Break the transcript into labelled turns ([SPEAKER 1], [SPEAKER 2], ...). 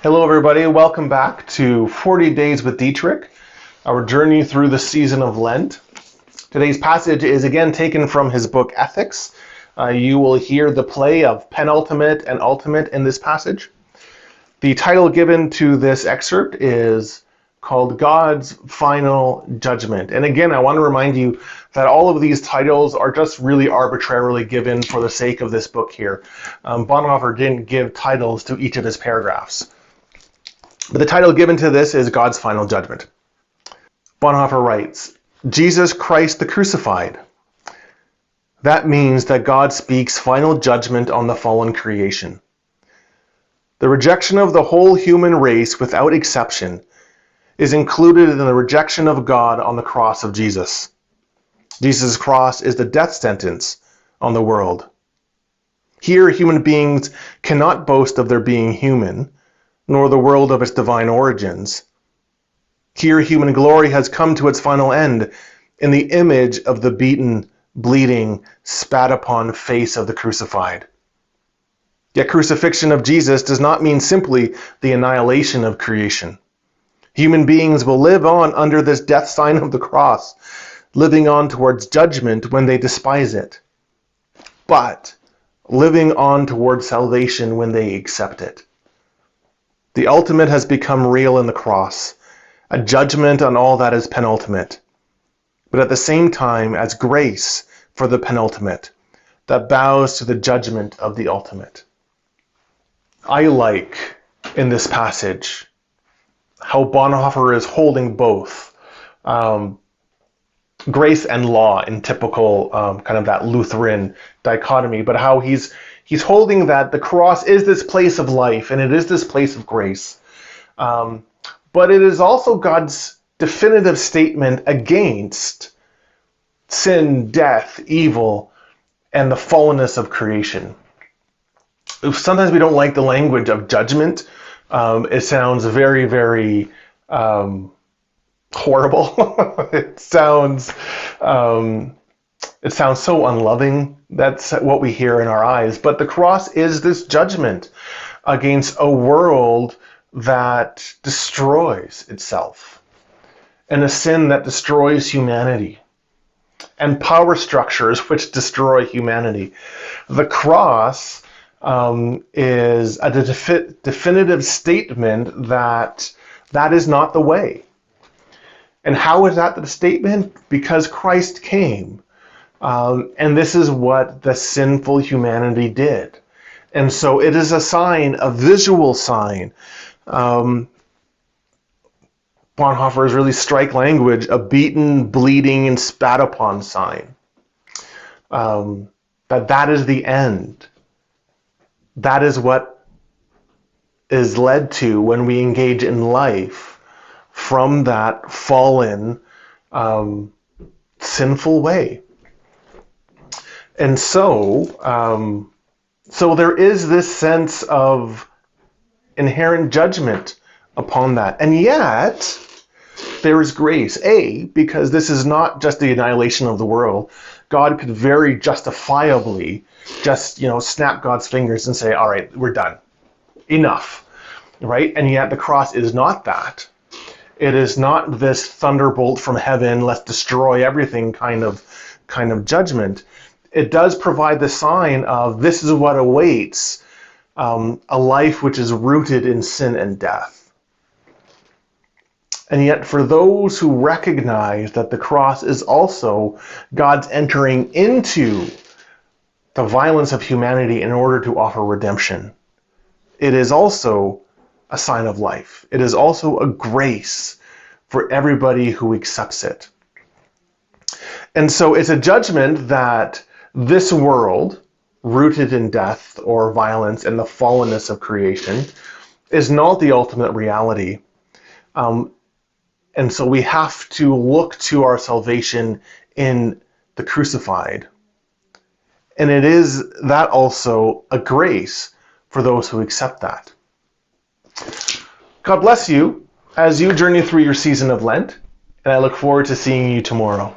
[SPEAKER 1] Hello everybody, welcome back to 40 Days with Dietrich, our journey through the season of Lent. Today's passage is again taken from his book Ethics. You will hear the play of penultimate and ultimate in this passage. The title given to this excerpt is called God's Final Judgment. And again, I want to remind you that all of these titles are just really arbitrarily given for the sake of this book here. Bonhoeffer didn't give titles to each of his paragraphs. But the title given to this is God's Final Judgment. Bonhoeffer writes, Jesus Christ the Crucified. That means that God speaks final judgment on the fallen creation. The rejection of the whole human race without exception is included in the rejection of God on the cross of Jesus. Jesus' cross is the death sentence on the world. Here, human beings cannot boast of their being human, nor the world of its divine origins. Here, human glory has come to its final end in the image of the beaten, bleeding, spat upon face of the crucified. Yet crucifixion of Jesus does not mean simply the annihilation of creation. Human beings will live on under this death sign of the cross, living on towards judgment when they despise it, but living on towards salvation when they accept it. The ultimate has become real in the cross, a judgment on all that is penultimate, but at the same time as grace for the penultimate that bows to the judgment of the ultimate. I like in this passage how Bonhoeffer is holding both grace and law in typical kind of that Lutheran dichotomy, but how he's holding that the cross is this place of life and it is this place of grace. But it is also God's definitive statement against sin, death, evil, and the fallenness of creation. Sometimes we don't like the language of judgment. It sounds very, very horrible. It sounds so unloving. That's what we hear in our eyes. But the cross is this judgment against a world that destroys itself, and a sin that destroys humanity, and power structures which destroy humanity. The cross is a definitive statement that is not the way. And how is that the statement? Because Christ came. And this is what the sinful humanity did. And so it is a sign, a visual sign. Bonhoeffer's really strike language, a beaten, bleeding, and spat upon sign. That is the end. That is what is led to when we engage in life from that fallen, sinful way. And so there is this sense of inherent judgment upon that. And yet, there is grace. Because this is not just the annihilation of the world. God could very justifiably just, snap God's fingers and say, all right, we're done. Enough. Right? And yet the cross is not that. It is not this thunderbolt from heaven, let's destroy everything kind of judgment. It does provide the sign of this is what awaits a life which is rooted in sin and death. And yet for those who recognize that the cross is also God's entering into the violence of humanity in order to offer redemption, it is also a sign of life. It is also a grace for everybody who accepts it. And so it's a judgment that this world, rooted in death or violence and the fallenness of creation, is not the ultimate reality. And so we have to look to our salvation in the crucified. And it is that also a grace for those who accept that. God bless you as you journey through your season of Lent, and I look forward to seeing you tomorrow.